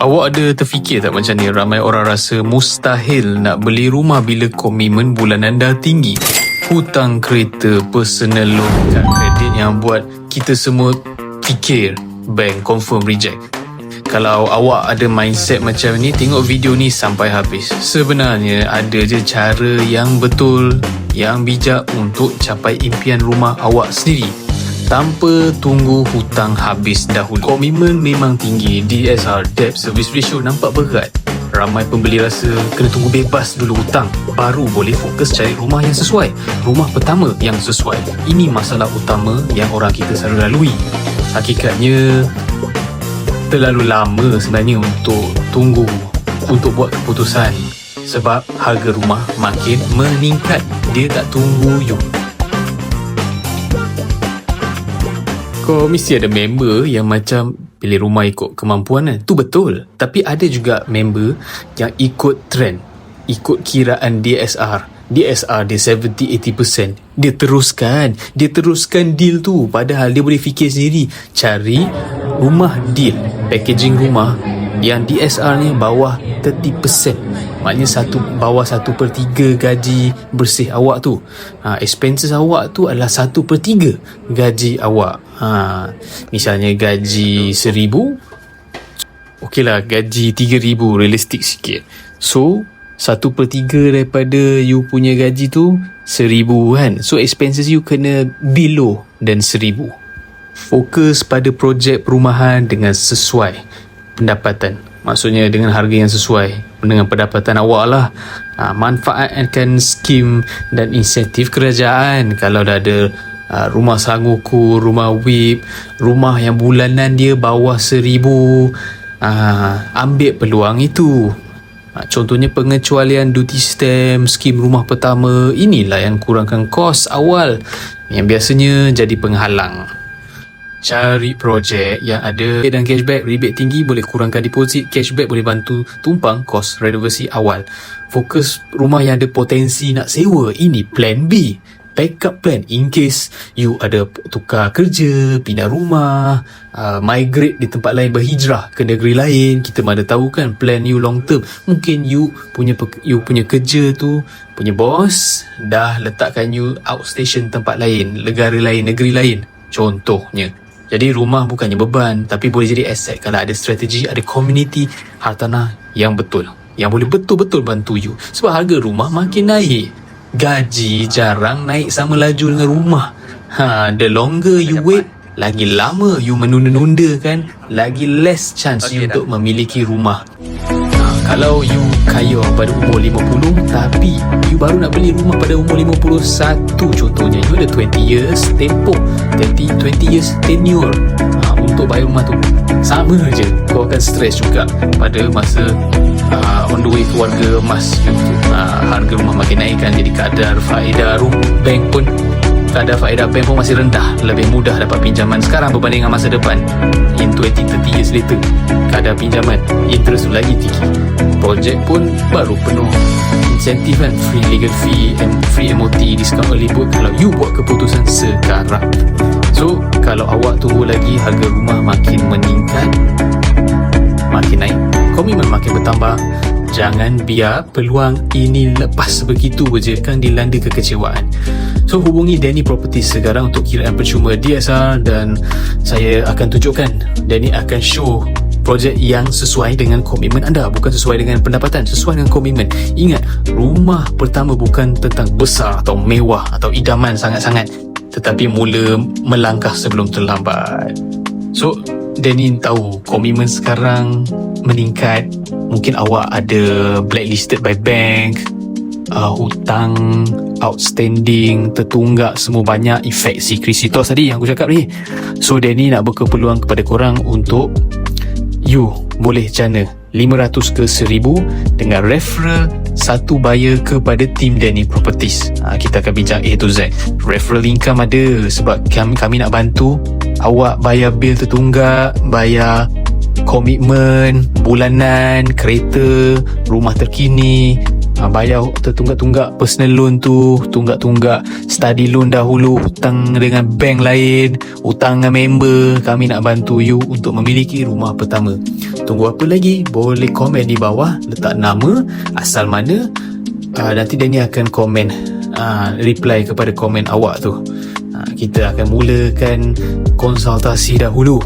Awak ada terfikir tak macam ni? Ramai orang rasa mustahil nak beli rumah bila komitmen bulanan dah tinggi. Hutang kereta, personal loan, kad kredit yang buat kita semua fikir bank confirm reject. Kalau awak ada mindset macam ni, tengok video ni sampai habis. Sebenarnya ada je cara yang betul, yang bijak untuk capai impian rumah awak sendiri tanpa tunggu hutang habis dahulu. Komitmen memang tinggi, DSR, debt service ratio nampak berat. Ramai pembeli rasa kena tunggu bebas dulu hutang baru boleh fokus cari rumah yang sesuai, rumah pertama yang sesuai. Ini masalah utama yang orang kita selalu lalui. Hakikatnya terlalu lama sebenarnya untuk tunggu untuk buat keputusan, sebab harga rumah makin meningkat. Dia tak tunggu you. Kau mesti ada member yang macam pilih rumah ikut kemampuan kan? Tu betul. Tapi ada juga member yang ikut trend, ikut kiraan DSR dia 70-80%. Dia teruskan deal tu, padahal dia boleh fikir sendiri cari rumah deal, packaging rumah yang DSR ni bawah 30%. Maknanya bawah 1/3 gaji bersih awak tu. Expenses awak tu adalah 1/3 gaji awak. Misalnya gaji 1,000, okeylah gaji 3,000 realistik sikit. So 1/3 daripada you punya gaji tu 1,000 kan. So expenses you kena below than 1,000. Fokus pada projek perumahan dengan sesuai pendapatan. Maksudnya dengan harga yang sesuai dengan pendapatan awak lah. Manfaatkan skim dan insentif kerajaan. Kalau dah ada rumah sanguku, rumah WIP, rumah yang bulanan dia bawah 1,000, ambil peluang itu. Contohnya pengecualian duty stamp, skim rumah pertama. Inilah yang kurangkan kos awal yang biasanya jadi penghalang. Cari projek yang ada dan cashback, rebate tinggi boleh kurangkan deposit, cashback boleh bantu tumpang kos renovasi awal. Fokus rumah yang ada potensi nak sewa. Ini plan B, backup plan in case you ada tukar kerja, pindah rumah, migrate di tempat lain, berhijrah ke negeri lain. Kita mana tahu kan plan you long term. Mungkin you punya kerja tu, punya bos dah letakkan you outstation tempat lain, negara lain, negeri lain contohnya. Jadi rumah bukannya beban, tapi boleh jadi aset kalau ada strategi, ada community hartanah yang betul, yang boleh betul-betul bantu you. Sebab harga rumah makin naik, gaji jarang naik sama laju dengan rumah. The longer you wait, lagi lama you menunda-nunda kan, lagi less chance you untuk memiliki rumah. Kalau you kaya pada umur 50 tapi you baru nak beli rumah pada umur 51 contohnya, you ada 20 years tempoh, 20 years tenure untuk bayar rumah tu. Sama je, kau akan stres juga pada masa on the way keluarga emas you tu. Harga rumah makin naik kan, jadi kadar faedah bank pun, kadar faedah bank pun masih rendah. Lebih mudah dapat pinjaman sekarang berbanding dengan masa depan. In 20-30 years later, kadar pinjaman, interest tu lagi tinggi. Projek pun baru penuh insentif kan, free legal fee, free MOT, discount early bird kalau you buat keputusan sekarang. So kalau awak tunggu lagi, harga rumah makin meningkat, makin naik, komitmen makin bertambah. Jangan biar peluang ini lepas begitu je kan, dilanda kekecewaan. So hubungi Danny Properties sekarang untuk kiraan percuma DSR dan saya akan tunjukkan, Danny akan show projek yang sesuai dengan komitmen anda, bukan sesuai dengan pendapatan, sesuai dengan komitmen. Ingat, rumah pertama bukan tentang besar atau mewah atau idaman sangat-sangat, tetapi mula melangkah sebelum terlambat. So Danny tahu komitmen sekarang meningkat. Mungkin awak ada blacklisted by bank, hutang, outstanding, tertunggak, semua banyak, efek si krisitos tadi yang aku cakap ni. So Danny nak buka peluang kepada korang untuk you boleh jana 500 ke 1,000 dengan referral satu buyer kepada tim Danny Properties. Kita akan bincang A to Z. Referral income ada sebab kami nak bantu awak bayar bil tertunggak, bayar komitmen bulanan, kereta, rumah terkini, bayar tertunggak-tunggak personal loan tu, tunggak-tunggak study loan dahulu, hutang dengan bank lain, hutang dengan member. Kami nak bantu you untuk memiliki rumah pertama. Tunggu apa lagi? Boleh komen di bawah, letak nama, asal mana. Nanti dia ni akan komen, reply kepada komen awak tu. Kita akan mulakan konsultasi dahulu.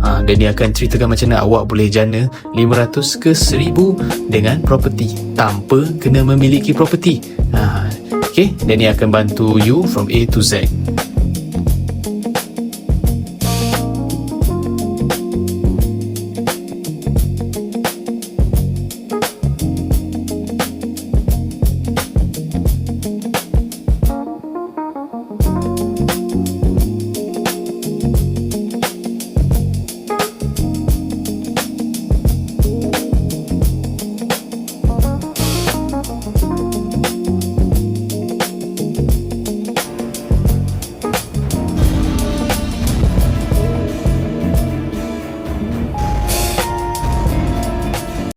Dan dia akan ceritakan macam mana awak boleh jana 500 ke 1000 dengan property tanpa kena memiliki property. Okay, dan dia akan bantu you from A to Z.